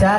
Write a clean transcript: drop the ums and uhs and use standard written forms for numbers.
4